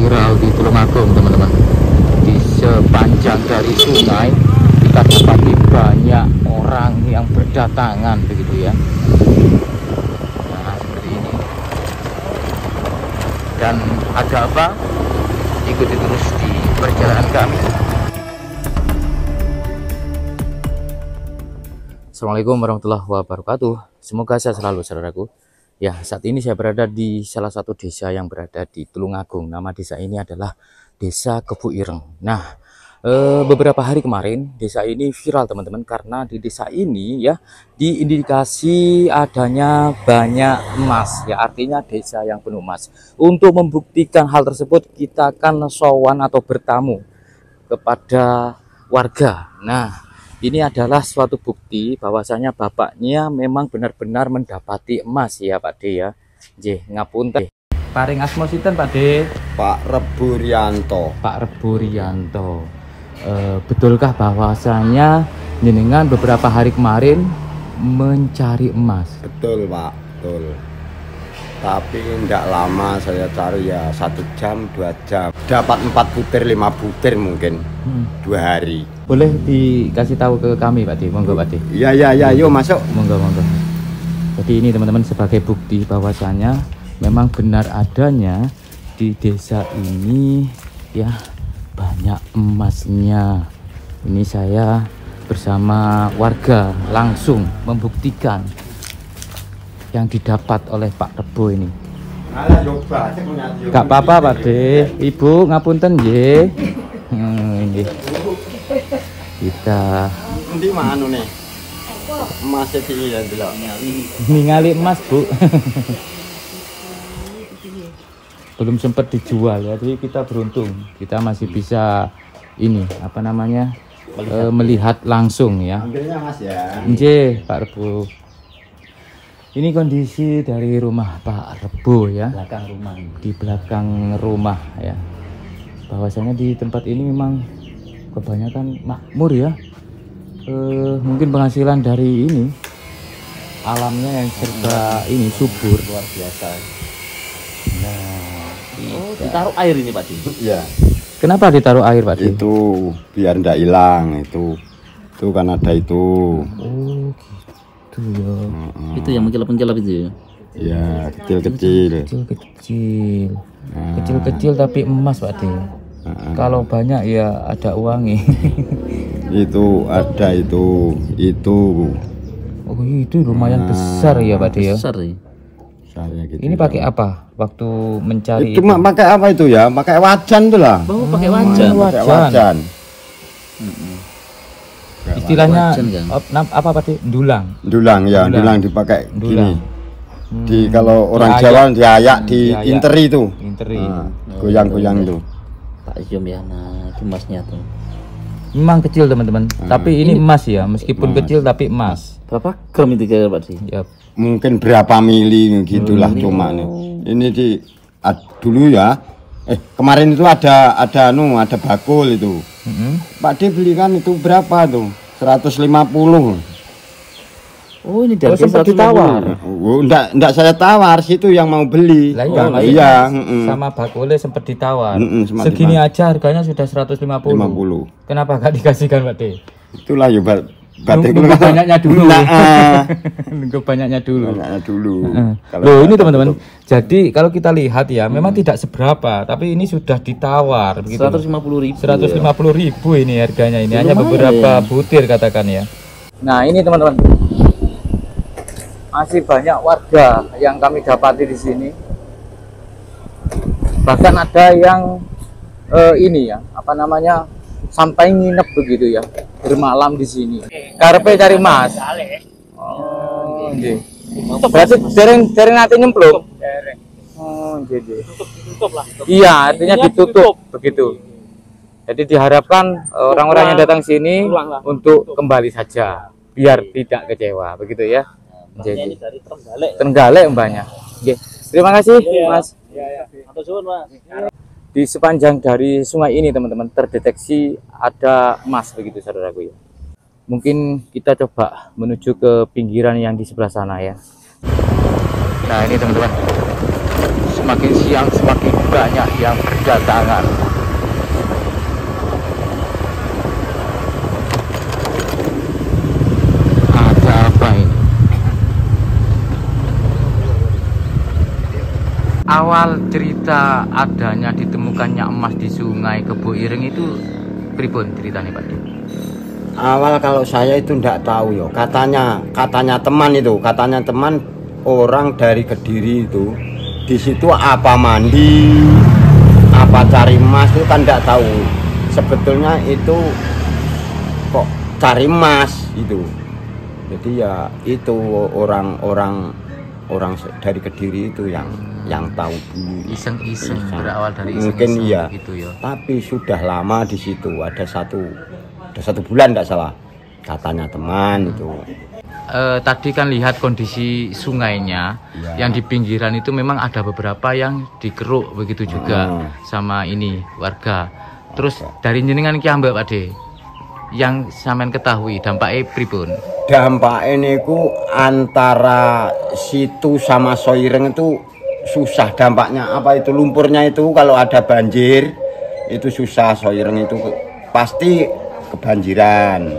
viral di Tulungagung, teman-teman. Di sepanjang dari sungai kita dapati banyak orang yang berdatangan begitu ya. Nah, seperti ini. Dan ada apa? Ikuti terus di perjalanan kami. Assalamualaikum warahmatullahi wabarakatuh. Semoga sehat selalu saudaraku. Ya, saat ini saya berada di salah satu desa yang berada di Tulungagung. Nama desa ini adalah Desa Kebu Ireng. Nah, beberapa hari kemarin desa ini viral teman-teman, karena di desa ini ya diindikasi adanya banyak emas ya, artinya desa yang penuh emas. Untuk membuktikan hal tersebut kita akan sowan atau bertamu kepada warga. Nah, ini adalah suatu bukti bahwasanya bapaknya memang benar-benar mendapati emas ya Pak D ya. Nggih, ngapunten. Paring asma sinten Pak D? Pak Rebo Rianto. Pak Rebo Rianto. Betulkah bahwasanya jenengan beberapa hari kemarin mencari emas? Betul Pak, betul. Tapi tidak lama saya cari ya, 1 jam 2 jam. Dapat 4 butir 5 butir mungkin 2 hari. Boleh dikasih tahu ke kami Pak D? Monggo Pak D. Iya, yuk masuk. Monggo. Jadi ini teman-teman sebagai bukti bahwasanya memang benar adanya di desa ini ya banyak emasnya. Ini saya bersama warga langsung membuktikan yang didapat oleh Pak Rebo ini. Gak apa-apa Pak D. Ibu ngapunten nggih. Nggih. Kita Nanti mana nih? Emas ini ya delok. ningali emas, Bu. Belum sempat dijual ya, jadi kita beruntung. Kita masih bisa ini apa namanya? Melihat langsung ya. Ambilnya Mas ya. Nggih, Pak Rebo. Ini kondisi dari rumah Pak Rebo ya, belakang rumah. Di belakang rumah ya. Bahwasanya di tempat ini memang kebanyakan makmur ya. Mungkin penghasilan dari ini alamnya yang serba ini subur, luar biasa. Nah, ditaruh air ini Pak D. Iya. Kenapa ditaruh air Pak D? Itu biar ndak hilang itu. Itu kan ada itu. Oh, gitu ya. Itu yang mengkilap-mengkilap itu ya. Ya, kecil-kecil. Kecil-kecil. Kecil-kecil tapi emas Pak D. Kalau banyak ya ada uangnya. Itu ada itu. Oh, itu lumayan besar ya Pak D ya. Besar ya. Saya gitu. Ini pakai apa waktu mencari? Itu pakai apa itu ya? Pakai wajan tuh lah. Oh, pakai wajan. Pakai wajan. Istilahnya Wajan, kan? apa Pak D? Dulang. Dulang ya, dulang dipakai Dulang. gini. Di kalau orang Jawa diayak di interi itu. Interi. Goyang-goyang itu. Tak zoom ya, nah itu emasnya tuh. Memang kecil teman-teman, tapi ini emas ya, meskipun kecil tapi emas. Berapa gram itu kira Pak D? Ya, Mungkin berapa mili gitulah cuma nih. Ini dulu ya. Kemarin itu ada bakul itu. Pak D beli kan itu berapa tuh? 150. Oh, ini oh, dari sempat ditawar. Oh, enggak saya tawar, situ yang mau beli. Lah iya, Iya, sama bakule sempat ditawar. sempat Segini aja harganya sudah 150. 50. Kenapa gak dikasihkan Pak D? Itulah ya Nunggu banyaknya dulu. Nah, Nunggu banyaknya dulu. Kalau ini teman-teman. Jadi kalau kita lihat ya, memang tidak seberapa, tapi ini sudah ditawar begitu. 150.000. 150.000 ini harganya ini. Hanya Lumayan beberapa ya. butir katakan ya. Nah, ini teman-teman. Masih banyak warga yang kami dapati di sini. Bahkan ada yang ini ya, apa namanya? Sampai nginep begitu ya, bermalam di sini. Karepe cari emas. Oh, nggih. Berarti dereng nanti nyemplung. Oh, nggih. Tutup lah. Iya, artinya ditutup begitu. Jadi diharapkan orang-orang yang datang sini untuk kembali saja, biar tidak kecewa, begitu ya. Jadi Dari Trenggalek. Trenggalek mbaknya. Nggih. Terima kasih, Mas. Iya. Matur suwun, Mas. Di sepanjang dari sungai ini teman-teman terdeteksi ada emas begitu saudaraku ya. Mungkin kita coba menuju ke pinggiran yang di sebelah sana ya. Nah ini teman-teman, semakin siang semakin banyak yang berdatangan. Ada apa ini? Awal cerita adanya ditemukannya emas di Sungai Kebo Ireng itu pripun ceritanya Pak? Awal kalau saya itu ndak tahu yo. Katanya teman orang dari Kediri itu. Di situ apa mandi, apa cari emas itu kan ndak tahu. Sebetulnya itu kok cari emas itu. Jadi ya itu orang dari Kediri itu yang tahu dulu. Iseng-iseng berawal dari mungkin iseng-iseng iya gitu ya. Tapi sudah lama di situ, ada satu bulan tidak salah katanya teman itu. Tadi kan lihat kondisi sungainya Ya. yang di pinggiran itu memang ada beberapa yang dikeruk begitu juga sama ini warga. Terus dari jenengan ki ambek Pak De, yang sampean ketahui dampaknya pripun? Dampak ini ku antara situ sama Soireng itu susah dampaknya. Apa itu lumpurnya itu kalau ada banjir itu susah. Soireng itu pasti kebanjiran.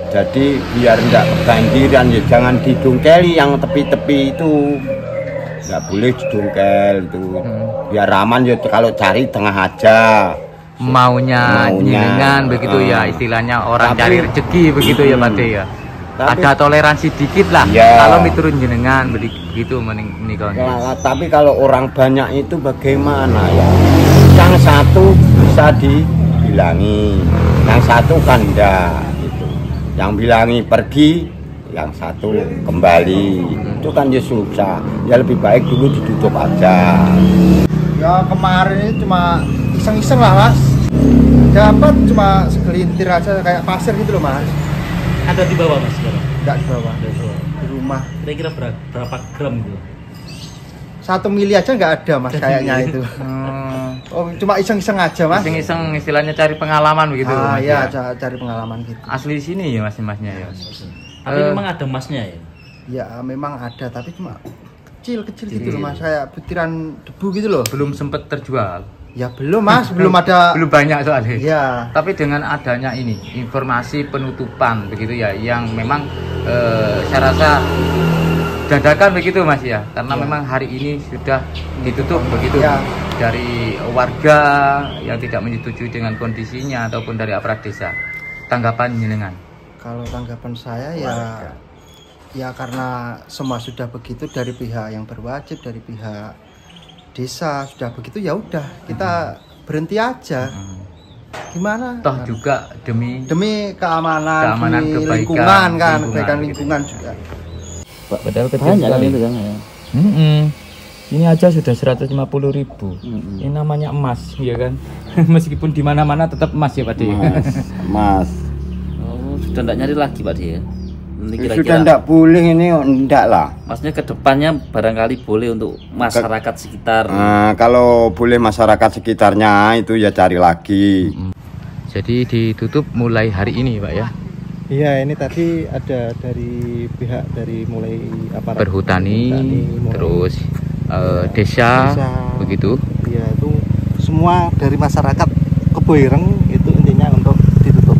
Jadi biar tidak kebanjiran ya jangan didongkeli yang tepi-tepi itu. Nggak boleh didongkel itu. Biar aman ya kalau cari tengah aja. Maunya jenengan begitu ya, istilahnya orang cari rezeki begitu ya Pak De ya. Ada toleransi dikit lah ya. Kalau miturun jenengan begitu menikah. Tapi kalau orang banyak itu bagaimana ya? Yang satu bisa dibilangi, yang satu kan enggak gitu. Yang bilangi pergi, yang satu kembali. Itu kan ya susah. Ya lebih baik dulu ditutup aja. Ya kemarin ini cuma iseng-iseng lah Mas. Dapat cuma segelintir aja kayak pasir gitu loh Mas. Ada di bawah Mas sekarang? Enggak di bawah, di rumah. Kira-kira berapa gram gitu? 1 mili aja nggak ada Mas kayaknya itu. Oh, cuma iseng-iseng aja Mas. Iseng-iseng istilahnya cari pengalaman begitu. Ah Mas, iya, ya. cari pengalaman gitu. Asli sini ya masnya ya. Tapi memang ada emasnya ya? Ya memang ada tapi cuma kecil gitu loh Mas, kayak butiran debu gitu loh. Belum sempat terjual. Ya belum Mas, belum ada. Belum banyak soalnya. Ya. Tapi dengan adanya ini informasi penutupan begitu ya, yang memang saya rasa dadakan begitu Mas ya, karena memang hari ini sudah ditutup begitu ya. Dari warga yang tidak menyetujui dengan kondisinya ataupun dari aparat desa. Tanggapan jenengan? Kalau tanggapan saya ya karena semua sudah begitu dari pihak yang berwajib, dari pihak desa sudah begitu ya udah kita berhenti aja. Gimana? Toh juga demi keamanan kebaikan lingkungan kan, kebaikan lingkungan juga. Padahal Banyak kan itu kan ya. Ini aja sudah 150.000. Ini namanya emas, ya kan? Meskipun di mana-mana tetap emas ya Pak De. Mas. Oh, sudah tidak nyari lagi Pak De ya? Ini Sudah kira-kira enggak boleh ini, enggak lah. maksudnya kedepannya barangkali boleh untuk masyarakat sekitar. Nah, kalau boleh masyarakat sekitarnya itu ya cari lagi. Jadi ditutup mulai hari ini Pak ya? Iya, ini tadi ada dari pihak dari mulai aparat Perhutani, mulai terus desa, begitu. Iya, itu semua dari masyarakat Kebo Ireng itu intinya untuk ditutup.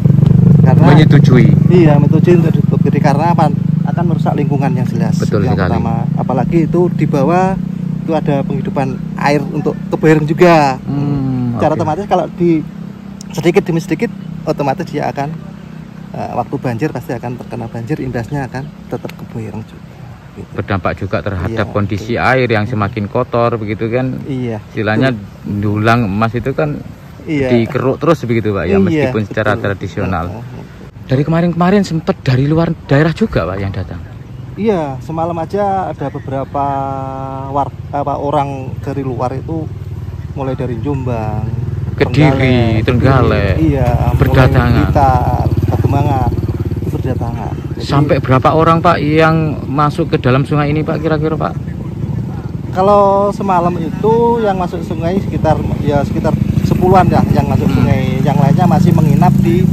Karena Menyetujui. Iya, menyetujui untuk ditutup. Jadi karena apa? Akan merusak lingkungan yang jelas. Betul yang sekali. Pertama, apalagi itu di bawah itu ada penghidupan air untuk Kebo Ireng juga. Secara otomatis kalau di sedikit demi sedikit otomatis dia akan waktu banjir pasti akan terkena banjir, imbasnya akan tetap Kebo Ireng juga. Gitu. Berdampak juga terhadap Iya, kondisi air yang semakin kotor begitu kan? Iya. Istilahnya dulang emas itu kan Iya. dikeruk terus begitu Pak ya, Iya, meskipun secara betul. tradisional. Dari kemarin-kemarin sempat dari luar daerah juga Pak yang datang. Iya, semalam aja ada beberapa orang dari luar itu mulai dari Jombang, Kediri, Trenggalek, iya, berdatangan. mulai Blitar, Pademangan, itu berdatangan. Jadi, Sampai berapa orang Pak yang masuk ke dalam sungai ini Pak kira-kira Pak? kalau semalam itu yang masuk sungai sekitar 10-an ya yang masuk sungai, yang lainnya masih menginap di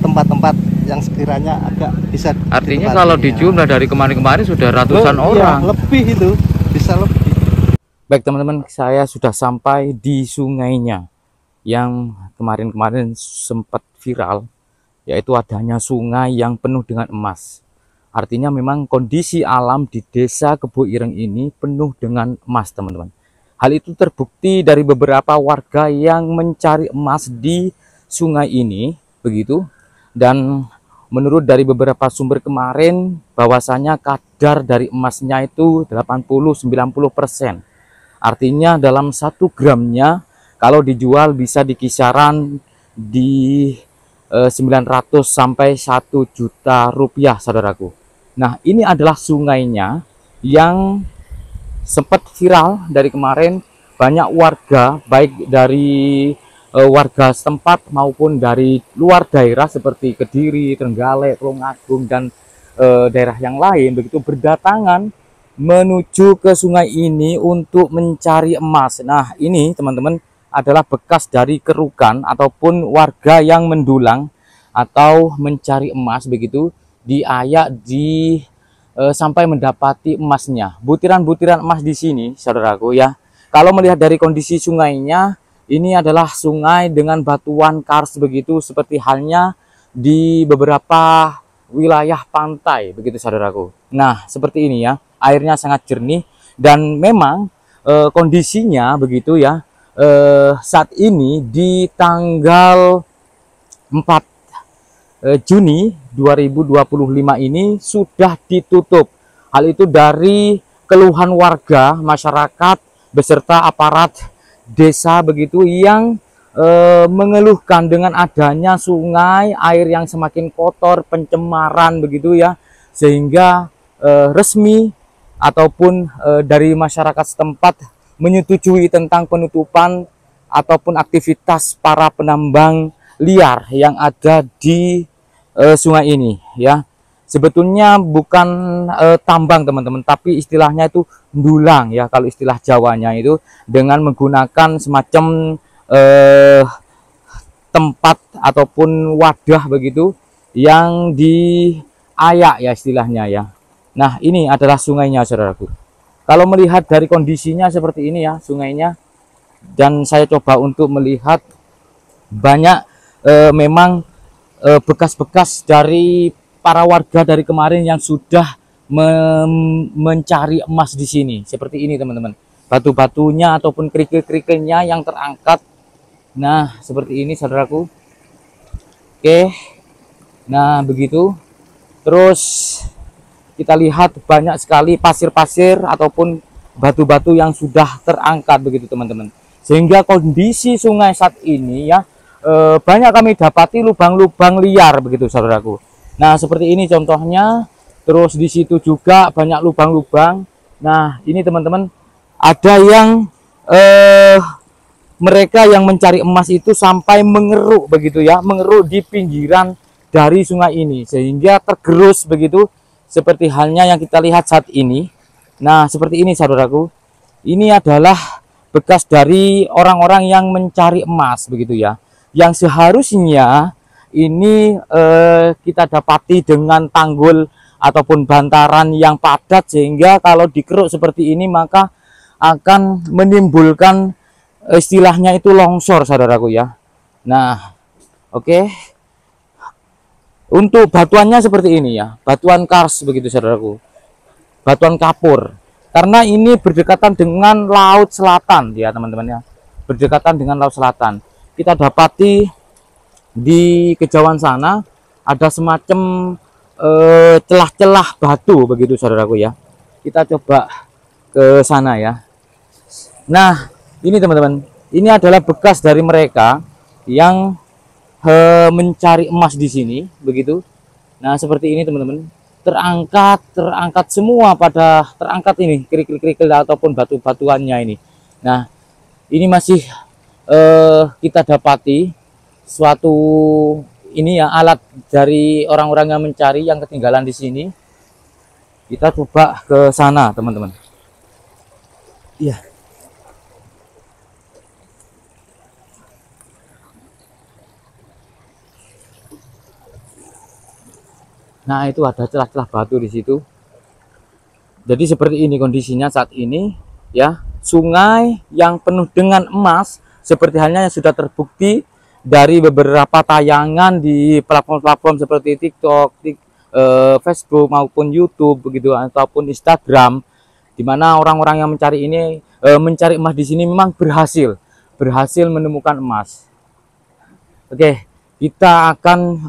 tempat-tempat yang sekiranya agak bisa. Artinya kalau dijumlah dari kemarin-kemarin sudah ratusan orang. Iya, lebih itu bisa lebih. Baik teman-teman, saya sudah sampai di sungainya yang kemarin-kemarin sempat viral, yaitu adanya sungai yang penuh dengan emas. Artinya memang kondisi alam di desa Kebo Ireng ini penuh dengan emas teman-teman. Hal itu terbukti dari beberapa warga yang mencari emas di sungai ini begitu. Dan menurut dari beberapa sumber kemarin bahwasanya kadar dari emasnya itu 80-90%. Artinya dalam 1 gramnya kalau dijual bisa di kisaran di 900 sampai 1 juta rupiah saudaraku. Nah ini adalah sungainya yang sempat viral dari kemarin. Banyak warga baik dari warga setempat maupun dari luar daerah seperti Kediri, Trenggalek, Tulungagung dan daerah yang lain begitu berdatangan menuju ke sungai ini untuk mencari emas. Nah ini teman-teman adalah bekas dari kerukan ataupun warga yang mendulang atau mencari emas begitu, diayak di sampai mendapati emasnya. Butiran-butiran emas di sini saudaraku ya. Kalau melihat dari kondisi sungainya, ini adalah sungai dengan batuan kars begitu, seperti halnya di beberapa wilayah pantai begitu saudaraku. Nah seperti ini ya, airnya sangat jernih dan memang kondisinya begitu ya. Saat ini di tanggal 4 Juni 2025 ini sudah ditutup. Hal itu dari keluhan warga masyarakat beserta aparat desa begitu yang mengeluhkan dengan adanya sungai, air yang semakin kotor, pencemaran begitu ya, sehingga resmi ataupun dari masyarakat setempat menyetujui tentang penutupan ataupun aktivitas para penambang liar yang ada di sungai ini ya. Sebetulnya bukan tambang teman-teman, tapi istilahnya itu ndulang ya, kalau istilah Jawanya itu, dengan menggunakan semacam tempat ataupun wadah begitu yang diayak ya istilahnya ya. Nah ini adalah sungainya saudaraku. Kalau melihat dari kondisinya seperti ini ya sungainya, dan saya coba untuk melihat banyak memang bekas-bekas dari para warga dari kemarin yang sudah mencari emas di sini. Seperti ini teman-teman, batu-batunya ataupun kerikil-kerikilnya yang terangkat. Nah seperti ini saudaraku. Oke, nah begitu. Terus kita lihat banyak sekali pasir-pasir ataupun batu-batu yang sudah terangkat begitu teman-teman. Sehingga kondisi sungai saat ini ya banyak kami dapati lubang-lubang liar begitu saudaraku. Nah seperti ini contohnya. Terus di situ juga banyak lubang-lubang. Nah ini teman-teman, ada yang mereka yang mencari emas itu sampai mengeruk begitu ya, mengeruk di pinggiran dari sungai ini sehingga tergerus begitu, seperti halnya yang kita lihat saat ini. Nah seperti ini saudaraku, ini adalah bekas dari orang-orang yang mencari emas begitu ya, yang seharusnya ini kita dapati dengan tanggul ataupun bantaran yang padat, sehingga kalau dikeruk seperti ini maka akan menimbulkan istilahnya itu longsor saudaraku ya. Nah oke. Untuk batuannya seperti ini ya, batuan kars begitu saudaraku, batuan kapur, karena ini berdekatan dengan laut selatan ya teman-teman ya, berdekatan dengan laut selatan. Kita dapati di kejauhan sana ada semacam celah-celah batu begitu saudaraku ya. Kita coba ke sana ya. Nah ini teman-teman, ini adalah bekas dari mereka yang mencari emas di sini begitu. Nah seperti ini teman-teman, terangkat semua, pada terangkat ini kerikil-kerikil ataupun batu-batuannya ini. Nah ini masih kita dapati suatu ini ya, alat dari orang-orang yang mencari yang ketinggalan di sini. Kita coba ke sana teman-teman. Iya. Nah itu ada celah-celah batu di situ. Jadi seperti ini kondisinya saat ini ya, sungai yang penuh dengan emas, seperti halnya yang sudah terbukti dari beberapa tayangan di platform-platform seperti TikTok, Facebook maupun YouTube begitu, ataupun Instagram, di mana orang-orang yang mencari ini mencari emas di sini memang berhasil menemukan emas. Oke, kita akan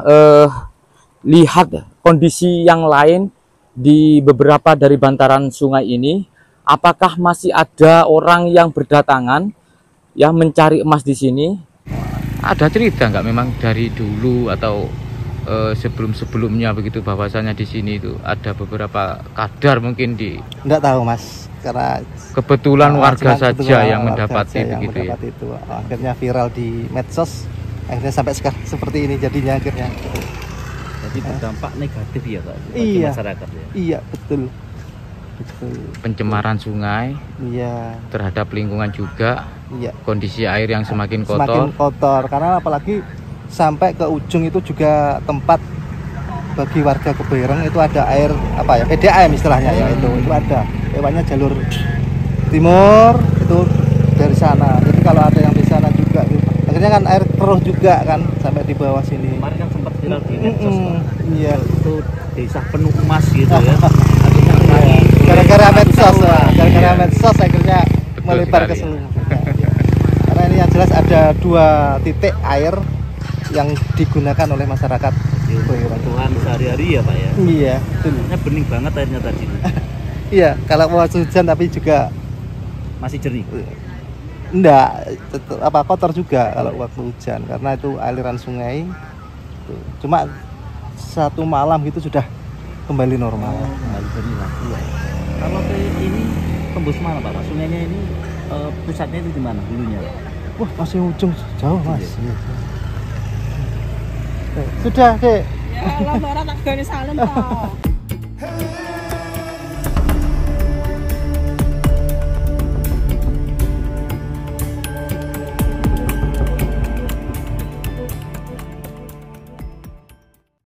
lihat kondisi yang lain di beberapa dari bantaran sungai ini. Apakah masih ada orang yang berdatangan yang mencari emas di sini? Ada cerita nggak memang dari dulu atau sebelum-sebelumnya begitu, bahwasanya di sini itu ada beberapa kadar mungkin di... Nggak tahu Mas, karena kebetulan warga saja yang mendapati begitu ya. Itu akhirnya viral di medsos, akhirnya sampai sekarang seperti ini jadinya akhirnya. Jadi berdampak negatif ya Pak bagi Iya, masyarakat ya. iya betul. Pencemaran sungai, iya, terhadap lingkungan juga, iya. kondisi air yang semakin Semakin kotor. kotor, karena apalagi sampai ke ujung itu juga tempat bagi warga Kebaireng itu ada air apa ya, PDAM istilahnya ya, itu ada lewatnya jalur timur itu dari sana. Jadi kalau ada yang di sana juga gitu. Akhirnya kan air keruh juga kan sampai di bawah sini. Kemarin kan sempat viral di medsos Pak. Iya, Itu desa penuh emas gitu ya. gara-gara medsos akhirnya melebar ke sekali, seluruh. Karena ini yang jelas ada 2 titik air yang digunakan oleh masyarakat Kebutuhan sehari-hari ya Pak ya. Iya, betul. Ini bening banget airnya tadi. Iya, kalau mau hujan tapi juga Masih jernih. enggak kotor juga kalau waktu hujan karena itu aliran sungai. Cuma 1 malam gitu sudah kembali normal. Kembali jernih lagi. Kalau ke ini tembus mana Pak? Sungainya ini pusatnya itu di mana dulunya? Wah, masih ujung jauh Mas. Iya. Sudah, Dek. Ya, Allah, tak gani salem toh.